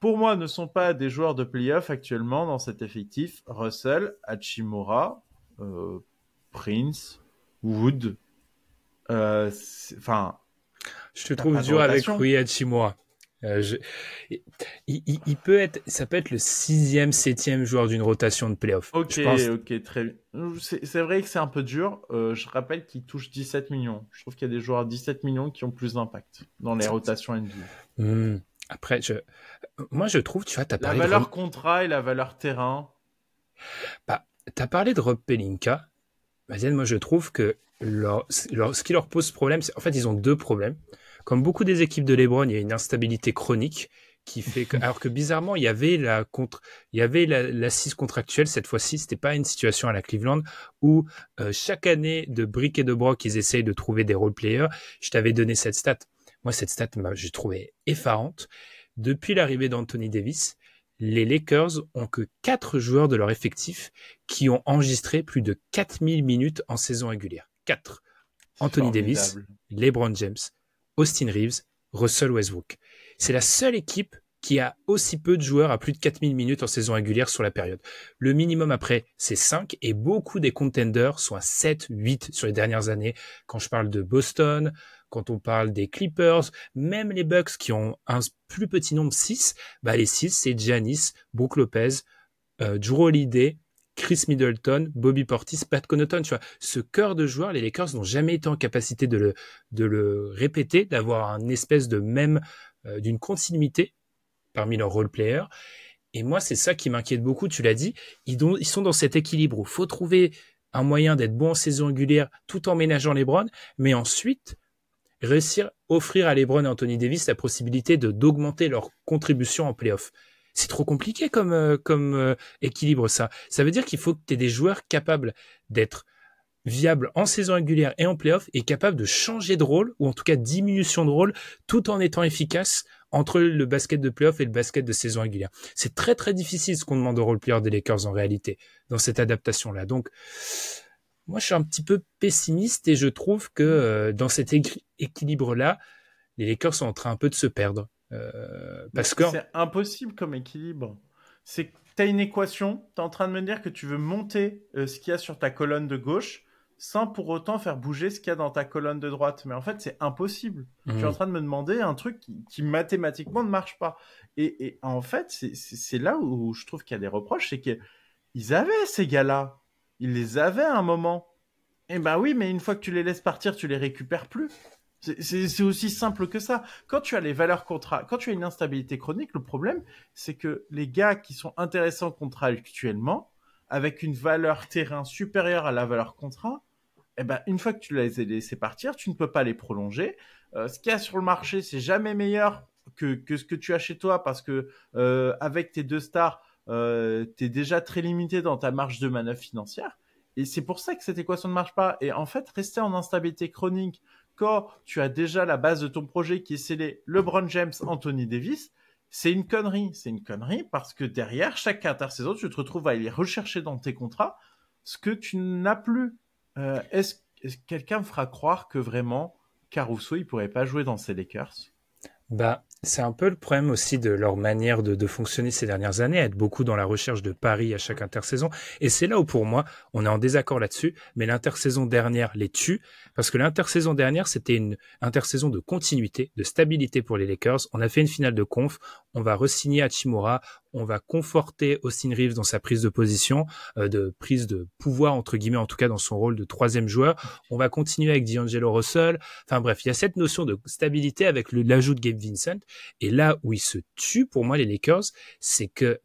pour moi, ne sont pas des joueurs de playoff actuellement dans cet effectif. Russell, Hachimura, Prince, Wood. Enfin, je te trouve dur avec Rui Hachimura. Il peut être, ça peut être le 6e, 7e joueur d'une rotation de playoff. Ok, très bien. C'est vrai que c'est un peu dur. Je rappelle qu'il touche 17 millions. Je trouve qu'il y a des joueurs à 17 millions qui ont plus d'impact dans les rotations NBA. Après, moi je trouve, tu vois, t'as parlé la valeur contrat et la valeur terrain. Bah, t'as parlé de Rob Pelinka. Maziane, moi je trouve que ce qui leur pose problème, en fait ils ont 2 problèmes. Comme beaucoup des équipes de LeBron, il y a une instabilité chronique qui fait que, alors que bizarrement, il y avait l'assise contractuelle cette fois-ci. C'était pas une situation à la Cleveland où chaque année de briques et de broc, ils essayent de trouver des role players. Je t'avais donné cette stat. Moi, cette stat, j'ai trouvé effarante. Depuis l'arrivée d'Anthony Davis, les Lakers ont que 4 joueurs de leur effectif qui ont enregistré plus de 4000 minutes en saison régulière. 4. Anthony Davis, LeBron James, Austin Reeves, Russell Westbrook. C'est la seule équipe qui a aussi peu de joueurs à plus de 4000 minutes en saison régulière sur la période. Le minimum après, c'est 5 et beaucoup des contenders sont à 7, 8 sur les dernières années. Quand je parle de Boston, quand on parle des Clippers, même les Bucks qui ont un plus petit nombre, 6, les 6, c'est Giannis, Brook Lopez, Jrue Holiday, Chris Middleton, Bobby Portis, Pat Connaughton, tu vois. Ce cœur de joueurs, les Lakers n'ont jamais été en capacité de le répéter, d'avoir un espèce de même, d'une continuité parmi leurs role players. Et moi, c'est ça qui m'inquiète beaucoup, tu l'as dit. Ils sont dans cet équilibre où il faut trouver un moyen d'être bon en saison régulière tout en ménageant LeBron, mais ensuite réussir à offrir à LeBron et Anthony Davis la possibilité d'augmenter leur contribution en playoff. C'est trop compliqué comme équilibre, ça. Ça veut dire qu'il faut que tu aies des joueurs capables d'être viables en saison régulière et en playoff et capables de changer de rôle, ou en tout cas diminution de rôle, tout en étant efficace entre le basket de playoff et le basket de saison régulière. C'est très très difficile ce qu'on demande aux role-players des Lakers en réalité, dans cette adaptation-là. Donc, moi je suis un petit peu pessimiste et je trouve que dans cet équilibre-là, les Lakers sont en train un peu de se perdre. Parce que c'est impossible comme équilibre. C'est que tu as une équation, tu es en train de me dire que tu veux monter ce qu'il y a sur ta colonne de gauche sans pour autant faire bouger ce qu'il y a dans ta colonne de droite. Mais en fait, c'est impossible. Tu es en train de me demander un truc qui mathématiquement ne marche pas. Et en fait, c'est là où je trouve qu'il y a des reproches, c'est qu'ils avaient ces gars-là. Ils les avaient à un moment. Eh ben oui, mais une fois que tu les laisses partir, tu les récupères plus. C'est aussi simple que ça. Quand tu as les valeurs contrat, quand tu as une instabilité chronique, le problème, c'est que les gars qui sont intéressants contractuellement, avec une valeur terrain supérieure à la valeur contrat, eh ben, une fois que tu les as laissés partir, tu ne peux pas les prolonger. Ce qu'il y a sur le marché, c'est jamais meilleur que ce que tu as chez toi parce que avec tes deux stars, tu es déjà très limité dans ta marge de manœuvre financière. Et c'est pour ça que cette équation ne marche pas. Et en fait, rester en instabilité chronique quand tu as déjà la base de ton projet qui est scellée LeBron James, Anthony Davis, c'est une connerie. C'est une connerie parce que derrière, chaque intersaison, tu te retrouves à aller rechercher dans tes contrats ce que tu n'as plus. Est-ce que quelqu'un me fera croire que vraiment Caruso, il pourrait pas jouer dans ces Lakers? C'est un peu le problème aussi de leur manière de fonctionner ces dernières années, être beaucoup dans la recherche de paris à chaque intersaison. Et c'est là où, pour moi, on est en désaccord là-dessus, mais l'intersaison dernière les tue, parce que l'intersaison dernière, c'était une intersaison de continuité, de stabilité pour les Lakers. On a fait une finale de conf, on va re-signer Hachimura, on va conforter Austin Reeves dans sa prise de position, de prise de pouvoir, entre guillemets, en tout cas dans son rôle de troisième joueur. On va continuer avec D'Angelo Russell. Enfin bref, il y a cette notion de stabilité avec l'ajout de Gabe Vincent. Et là où ils se tuent, pour moi, les Lakers, c'est que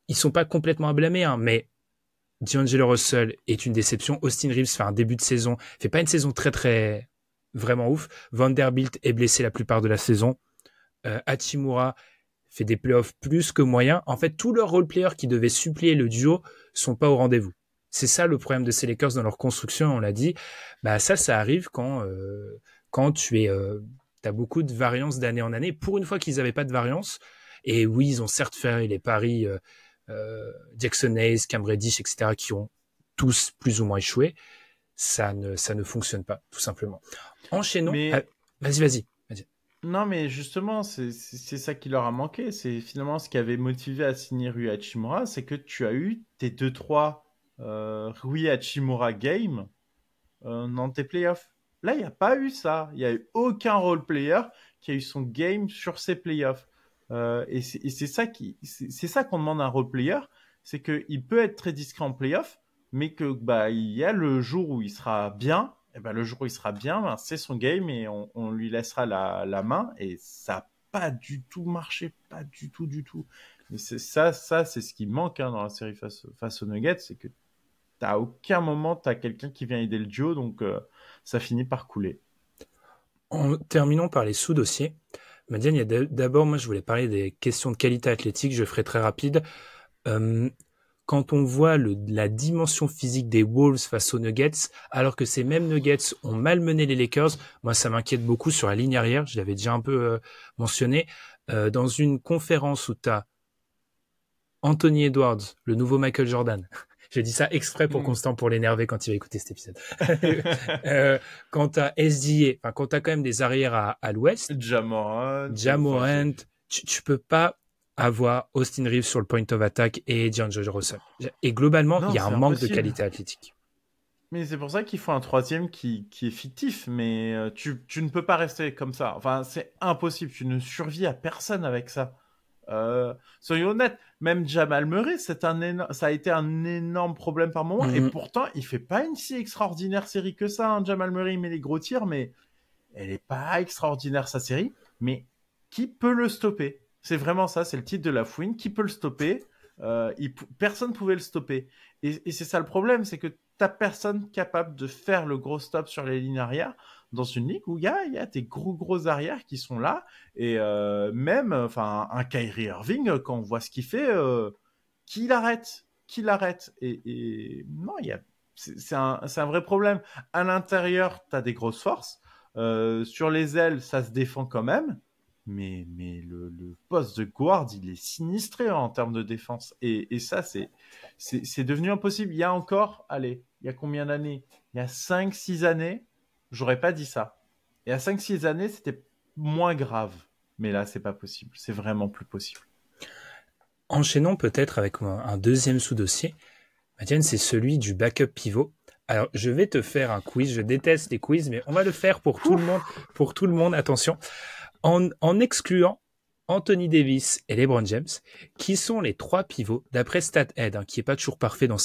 ils sont pas complètement à blâmer, hein, mais D'Angelo Russell est une déception. Austin Reeves fait un début de saison, fait pas une saison très très vraiment ouf. Vanderbilt est blessé la plupart de la saison. Hachimura fait des playoffs plus que moyens. En fait, tous leurs role-players qui devaient suppléer le duo sont pas au rendez-vous. C'est ça le problème de ces Lakers dans leur construction, on l'a dit. Ça arrive quand tu as beaucoup de variance d'année en année. Pour une fois qu'ils n'avaient pas de variance, et oui, ils ont certes fait les paris Jackson Hayes, Cam Reddish, etc., qui ont tous plus ou moins échoué. Ça ne fonctionne pas, tout simplement. Enchaînons. Vas-y. Non, mais justement, c'est ça qui leur a manqué. C'est finalement ce qui avait motivé à signer Rui Hachimura, c'est que tu as eu tes 2-3 Rui Hachimura game dans tes playoffs. Là, il n'y a pas eu ça. Il n'y a eu aucun role player qui a eu son game sur ses playoffs. Et c'est ça qu'on demande à un role player, c'est qu'il peut être très discret en playoff, mais que il y a le jour où il sera bien. Et le jour où il sera bien, c'est son game et on lui laissera la main. Et ça n'a pas du tout marché, pas du tout. Mais c'est ce qui manque dans la série face aux Nuggets, c'est que à aucun moment tu as quelqu'un qui vient aider le duo, donc ça finit par couler. Terminons par les sous-dossiers. Madiane, d'abord, moi, je voulais parler des questions de qualité athlétique. Je ferai très rapide. Euh, Quand on voit la dimension physique des Wolves face aux Nuggets, alors que ces mêmes Nuggets ont malmené les Lakers, moi, ça m'inquiète beaucoup sur la ligne arrière. Je l'avais déjà un peu mentionné. Dans une conférence où tu as Anthony Edwards, le nouveau Michael Jordan. J'ai dit ça exprès pour Constant pour l'énerver quand il va écouter cet épisode. Quand t'as SGA, enfin quand t'as quand même des arrières à l'ouest, Ja Morant, tu peux pas avoir Austin Reeves sur le point of attack et D'Angelo Russell. Et globalement, il y a un manque de qualité athlétique. Mais c'est pour ça qu'il faut un troisième qui est fictif, mais tu ne peux pas rester comme ça. Enfin, c'est impossible, tu ne survis à personne avec ça. Soyons honnêtes, même Jamal Murray, ça a été un énorme problème par moment, et pourtant, il fait pas une si extraordinaire série que ça. Hein. Jamal Murray, il met les gros tirs, mais elle est pas extraordinaire sa série. Mais qui peut le stopper? C'est vraiment ça, c'est le titre de la fouine. Qui peut le stopper? Personne pouvait le stopper. Et c'est ça le problème, c'est que t'as personne capable de faire le gros stop sur les lignes arrière dans une ligue où il y a des gros arrières qui sont là, et même un Kyrie Irving, quand on voit ce qu'il fait, qui l'arrête et non, c'est un vrai problème. À l'intérieur, t'as des grosses forces, sur les ailes, ça se défend quand même, mais le poste de guard, il est sinistré en termes de défense, et ça, c'est devenu impossible. Il y a combien d'années? Il y a 5-6 années, j'aurais pas dit ça. Et à 5-6 années, c'était moins grave. Mais là, c'est pas possible. C'est vraiment plus possible. Enchaînons peut-être avec un deuxième sous-dossier. Madiane, c'est celui du backup pivot. Alors, je vais te faire un quiz. Je déteste les quiz, mais on va le faire pour tout le monde. Pour tout le monde, attention. En excluant Anthony Davis et LeBron James, qui sont les 3 pivots, d'après StatHead, qui est pas toujours parfait dans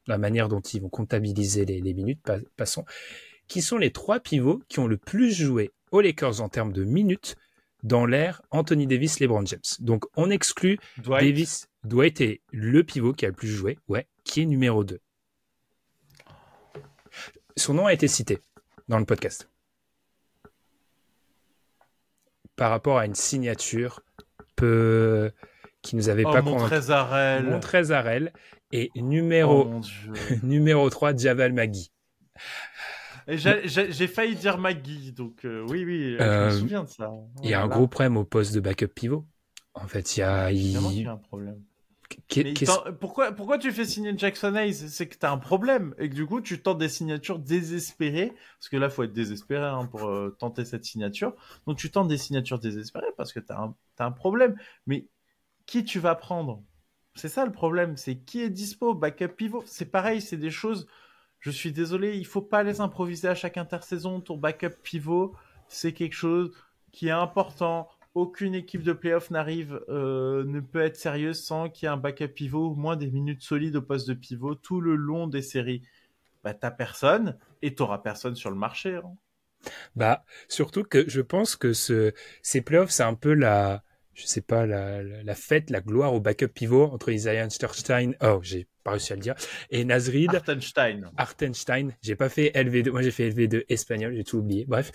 la manière dont ils vont comptabiliser les minutes, passons, qui sont les 3 pivots qui ont le plus joué aux Lakers en termes de minutes dans l'ère Anthony Davis, LeBron James. Donc, on exclut Davis. Dwight est le pivot qui a le plus joué, qui est numéro 2. Son nom a été cité dans le podcast. Par rapport à une signature qui nous avait pas convaincu. Montrezl et numéro 3, Javal Magui. J'ai failli dire Magui, donc oui, je me souviens de ça. Il y a un gros problème au poste de backup pivot. En fait, évidemment qu'il y a un problème. Pourquoi tu fais signer Jackson Hayes? C'est que t'as un problème, et que du coup tu tentes des signatures désespérées, parce que là faut être désespéré pour tenter cette signature. Donc tu tentes des signatures désespérées parce que t'as un problème. Mais qui tu vas prendre? C'est ça le problème, c'est qui est dispo, backup pivot. C'est pareil, c'est des choses. Je suis désolé, il faut pas les improviser à chaque intersaison. Ton backup pivot, c'est quelque chose qui est important. Aucune équipe de playoff ne peut être sérieuse sans qu'il y ait un backup pivot, au moins des minutes solides au poste de pivot tout le long des séries. T'as personne, et t'auras personne sur le marché. Hein. Surtout que je pense que ces playoffs, c'est un peu la fête, la gloire au backup pivot entre Isaiah Hartenstein, j'ai pas réussi à le dire, et Nasrid Hartenstein. J'ai pas fait LV2, moi j'ai fait LV2 espagnol, j'ai tout oublié. Bref.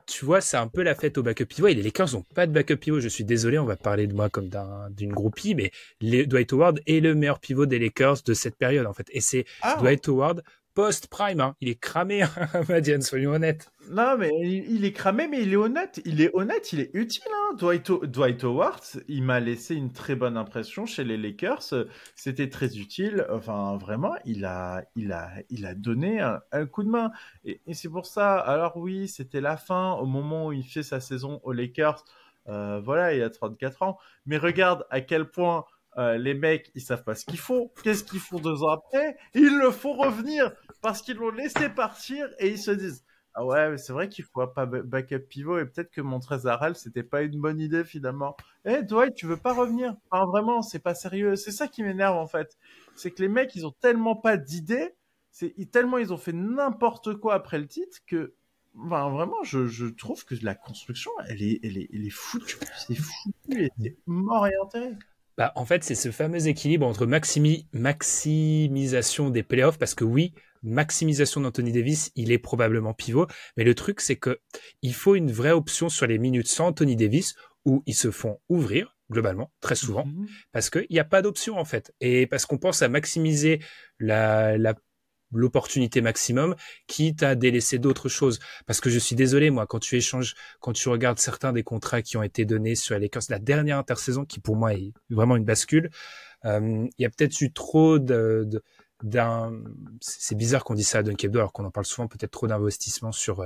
Tu vois, c'est un peu la fête au backup pivot, et les Lakers n'ont pas de backup pivot. Je suis désolé, on va parler de moi comme d'une groupie, mais Dwight Howard est le meilleur pivot des Lakers de cette période, en fait. Et c'est Dwight Howard post-prime, il est cramé, Madiane, soyons honnêtes. Non, mais il est cramé, mais il est honnête. Il est utile. Hein. Dwight Howard, il m'a laissé une très bonne impression chez les Lakers. C'était très utile. Enfin, vraiment, il a donné un coup de main. Et c'est pour ça. Alors oui, c'était la fin au moment où il fait sa saison aux Lakers. Il a 34 ans. Mais regarde à quel point les mecs, ils savent pas ce qu'ils font. Qu'est-ce qu'ils font 2 ans après? Ils le font revenir parce qu'ils l'ont laissé partir, et ils se disent ah ouais, mais c'est vrai qu'il faut pas backup pivot, et peut-être que Montrezl c'était pas une bonne idée finalement. Dwight, tu veux pas revenir? Enfin, vraiment, c'est pas sérieux. C'est ça qui m'énerve en fait. C'est que les mecs, ils ont tellement pas d'idées, tellement ils ont fait n'importe quoi après le titre que vraiment, je trouve que la construction, elle est foutue. C'est foutu, et c'est mort et enterré. Bah, en fait, c'est ce fameux équilibre entre maximisation des playoffs, parce que oui, maximisation d'Anthony Davis, il est probablement pivot, mais le truc, c'est que il faut une vraie option sur les minutes sans Anthony Davis, où ils se font ouvrir, globalement, très souvent, Mhm. parce qu'il n'y a pas d'option, en fait. Et parce qu'on pense à maximiser l'opportunité maximum, quitte à délaisser d'autres choses. Parce que je suis désolé, moi, quand tu regardes certains des contrats qui ont été donnés sur les Lakers, la dernière intersaison, qui pour moi est vraiment une bascule, il y a peut-être eu trop c'est bizarre qu'on dise ça à Dunkebdo, alors qu'on en parle souvent, peut-être trop d'investissement sur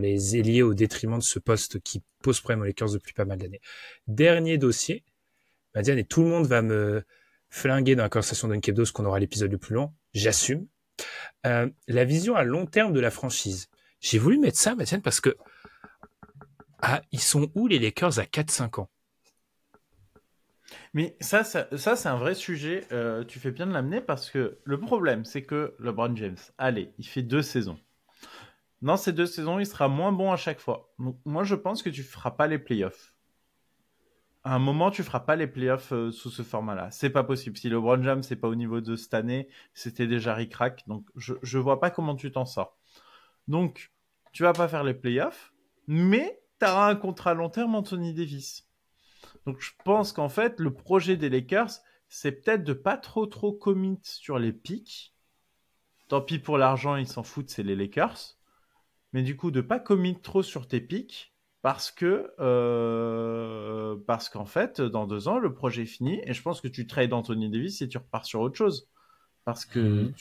les ailiers au détriment de ce poste qui pose problème aux Lakers depuis pas mal d'années. Dernier dossier, Madiane, et tout le monde va me flinguer dans la conversation Dunkebdo, parce qu'on aura l'épisode le plus long, j'assume. La vision à long terme de la franchise. J'ai voulu mettre ça, Mathieu, parce que ils sont où les Lakers à 4-5 ans? Mais ça c'est un vrai sujet. Tu fais bien de l'amener parce que le problème, c'est que LeBron James, allez, il fait 2 saisons. Dans ces 2 saisons, il sera moins bon à chaque fois. Donc, moi, je pense que tu feras pas les playoffs. À un moment, tu feras pas les playoffs sous ce format-là. C'est pas possible. Si LeBron James n'est pas au niveau de cette année, c'était déjà ric-rac. Donc, je vois pas comment tu t'en sors. Donc, tu vas pas faire les playoffs, mais tu auras un contrat à long terme, Anthony Davis. Donc, je pense qu'en fait, le projet des Lakers, c'est peut-être de pas trop commit sur les pics. Tant pis pour l'argent, ils s'en foutent, c'est les Lakers. Mais du coup, de pas commit trop sur tes pics parce qu'en fait, dans 2 ans, le projet est fini et je pense que tu trades Anthony Davis et tu repars sur autre chose. Parce que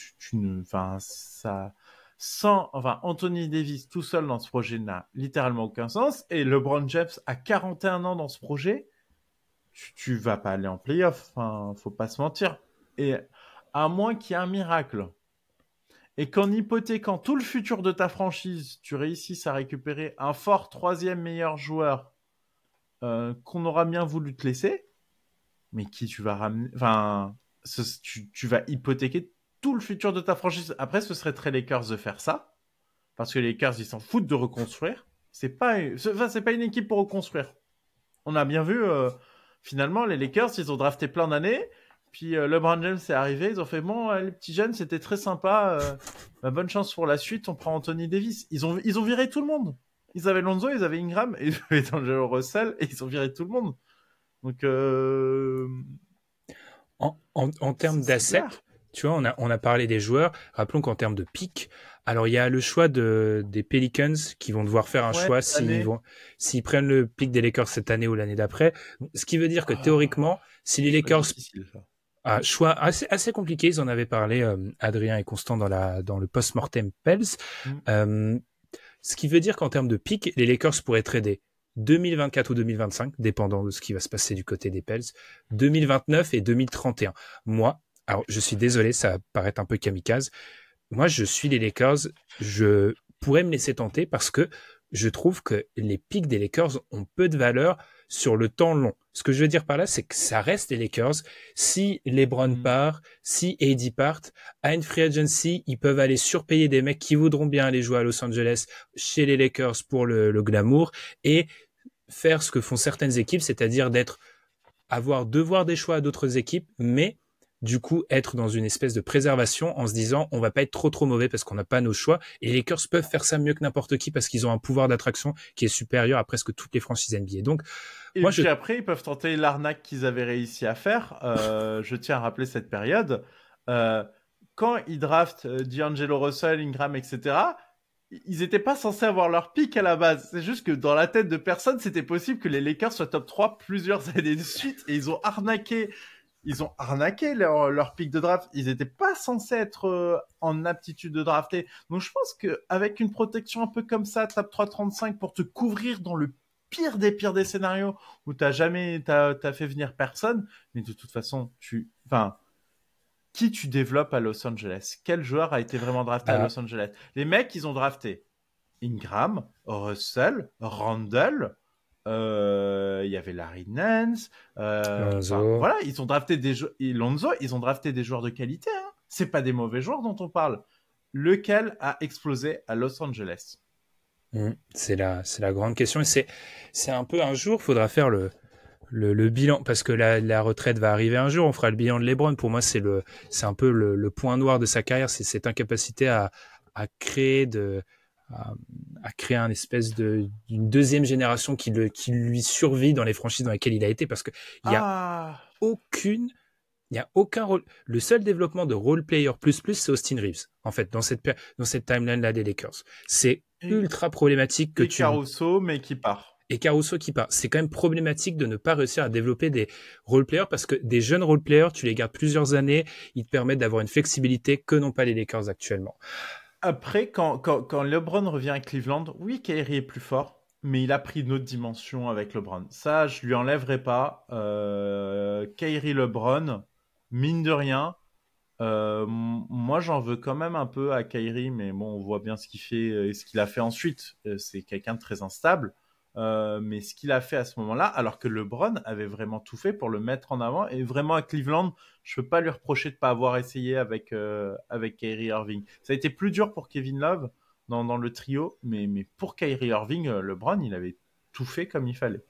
Anthony Davis tout seul dans ce projet n'a littéralement aucun sens et LeBron James a 41 ans dans ce projet, tu vas pas aller en playoff. Enfin, faut pas se mentir. Et à moins qu'il y ait un miracle et qu'en hypothéquant tout le futur de ta franchise, tu réussisses à récupérer un fort troisième meilleur joueur qu'on aura bien voulu te laisser, mais qui tu vas ramener. Enfin, tu vas hypothéquer tout le futur de ta franchise. Après, ce serait très Lakers de faire ça, parce que les Lakers, ils s'en foutent de reconstruire. C'est pas une équipe pour reconstruire. On a bien vu, finalement, les Lakers, ils ont drafté plein d'années. Puis LeBron James est arrivé, ils ont fait bon, les petits jeunes, c'était très sympa. Bonne chance pour la suite, on prend Anthony Davis. Ils ont viré tout le monde. Ils avaient Lonzo, ils avaient Ingram, et ils avaient D'Angelo Russell, et ils ont viré tout le monde. Donc, En termes c'est d'assets, clair. tu vois, on a parlé des joueurs. Rappelons qu'en termes de pic, alors il y a le choix des Pelicans qui vont devoir faire un Ouais, choix cette année. s'ils prennent le pic des Lakers cette année ou l'année d'après. Ce qui veut dire que théoriquement, si les Choix Lakers difficile, ça. choix assez compliqué, ils en avaient parlé, Adrien et Constant dans le post-mortem Pels. Mm. Ce qui veut dire qu'en termes de pic, les Lakers pourraient trader 2024 ou 2025, dépendant de ce qui va se passer du côté des Pels, 2029 et 2031. Moi, alors je suis désolé, ça va paraître un peu kamikaze. Moi, je suis les Lakers. Je pourrais me laisser tenter parce que je trouve que les pics des Lakers ont peu de valeur sur le temps long. Ce que je veux dire par là, c'est que ça reste les Lakers. Si LeBron Mm. part, si AD part, à une free agency, ils peuvent aller surpayer des mecs qui voudront bien aller jouer à Los Angeles chez les Lakers pour le glamour et faire ce que font certaines équipes, c'est-à-dire devoir des choix à d'autres équipes, mais du coup être dans une espèce de préservation en se disant on va pas être trop mauvais parce qu'on n'a pas nos choix, et les Lakers peuvent faire ça mieux que n'importe qui parce qu'ils ont un pouvoir d'attraction qui est supérieur à presque toutes les franchises NBA. Donc Et moi puis après, ils peuvent tenter l'arnaque qu'ils avaient réussi à faire. Je tiens à rappeler cette période. Euh, Quand ils draftent D'Angelo Russell, Ingram, etc., ils n'étaient pas censés avoir leur pick à la base. C'est juste que dans la tête de personne, c'était possible que les Lakers soient top 3 plusieurs années de suite et ils ont arnaqué leur pick de draft. Ils n'étaient pas censés être en aptitude de drafter. Donc je pense qu'avec une protection un peu comme ça, top 3-35 pour te couvrir dans le pire des scénarios où t'as fait venir personne, mais de toute façon, qui tu développes à Los Angeles? Quel joueur a été vraiment drafté à euh, Los Angeles? Les mecs, ils ont drafté Ingram, Russell, Randle, il y avait Larry Nance, Lonzo, voilà, ils ont drafté Lonzo, ils ont drafté des joueurs de qualité, hein. C'est pas des mauvais joueurs dont on parle. Lequel a explosé à Los Angeles? c'est la grande question, et c'est un peu un jour, faudra faire le bilan, parce que la retraite va arriver un jour, on fera le bilan de LeBron. Pour moi, c'est un peu le point noir de sa carrière, c'est cette incapacité à créer à créer un espèce d'une deuxième génération qui lui survit dans les franchises dans lesquelles il a été, parce que il y a aucune, il n'y a aucun rôle. Le seul développement de role player plus, c'est Austin Reeves, en fait, dans cette timeline-là des Lakers. C'est ultra problématique que Caruso, mais qui part. Et Caruso qui part. C'est quand même problématique de ne pas réussir à développer des role players parce que des jeunes role players, tu les gardes plusieurs années, ils te permettent d'avoir une flexibilité que n'ont pas les Lakers actuellement. Après, quand LeBron revient à Cleveland, oui, Kyrie est plus fort, mais il a pris une autre dimension avec LeBron. Ça, je lui enlèverai pas. Kyrie LeBron, mine de rien, moi j'en veux quand même un peu à Kyrie, mais bon, on voit bien ce qu'il fait et ce qu'il a fait ensuite. C'est quelqu'un de très instable. Mais ce qu'il a fait à ce moment-là, alors que LeBron avait vraiment tout fait pour le mettre en avant, et vraiment à Cleveland, je peux pas lui reprocher de pas avoir essayé avec Kyrie Irving. Ça a été plus dur pour Kevin Love dans le trio, mais pour Kyrie Irving, LeBron, il avait tout fait comme il fallait.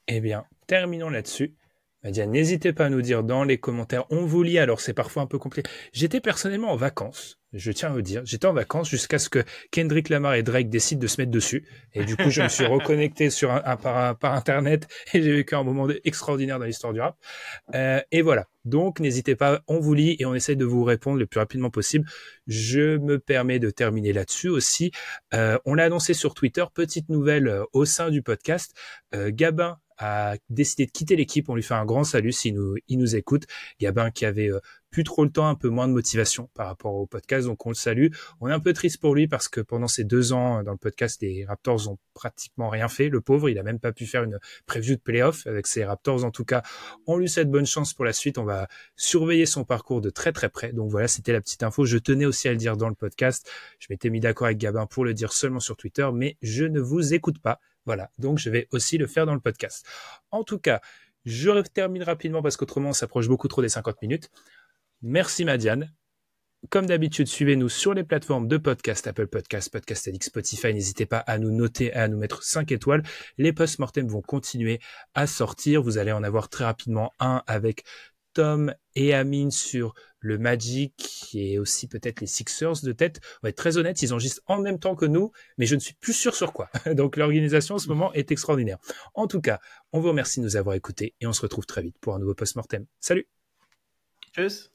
Eh bien, terminons là-dessus. Madiane, n'hésitez pas à nous dire dans les commentaires. On vous lit, alors c'est parfois un peu compliqué. J'étais personnellement en vacances, je tiens à vous dire. J'étais en vacances jusqu'à ce que Kendrick Lamar et Drake décident de se mettre dessus. Et du coup, je me suis reconnecté par Internet et j'ai vécu un moment extraordinaire dans l'histoire du rap. Et voilà. Donc, n'hésitez pas, on vous lit et on essaye de vous répondre le plus rapidement possible. Je me permets de terminer là-dessus aussi. On l'a annoncé sur Twitter, petite nouvelle au sein du podcast. Gabin a décidé de quitter l'équipe. On lui fait un grand salut s'il nous écoute. Gabin qui avait plus trop le temps, un peu moins de motivation par rapport au podcast, donc on le salue. On est un peu triste pour lui parce que pendant ces 2 ans dans le podcast, les Raptors ont pratiquement rien fait. Le pauvre, il a même pas pu faire une preview de playoff avec ses Raptors. En tout cas, on lui souhaite bonne chance pour la suite. On va surveiller son parcours de très très près. Donc voilà, c'était la petite info. Je tenais aussi à le dire dans le podcast. Je m'étais mis d'accord avec Gabin pour le dire seulement sur Twitter, mais je ne vous écoute pas. Voilà, donc je vais aussi le faire dans le podcast. En tout cas, je termine rapidement parce qu'autrement on s'approche beaucoup trop des 50 minutes. Merci Madiane. Comme d'habitude, suivez-nous sur les plateformes de podcast, Apple Podcast, Podcast Addict, Spotify. N'hésitez pas à nous noter, à nous mettre 5 étoiles. Les post-mortem vont continuer à sortir. Vous allez en avoir très rapidement un avec Tom et Amine sur le Magic et aussi peut-être les Sixers de tête. On va être très honnête, ils enregistrent en même temps que nous, mais je ne suis plus sûr sur quoi. Donc l'organisation en ce moment est extraordinaire. En tout cas, on vous remercie de nous avoir écoutés et on se retrouve très vite pour un nouveau post-mortem. Salut! Tchuss!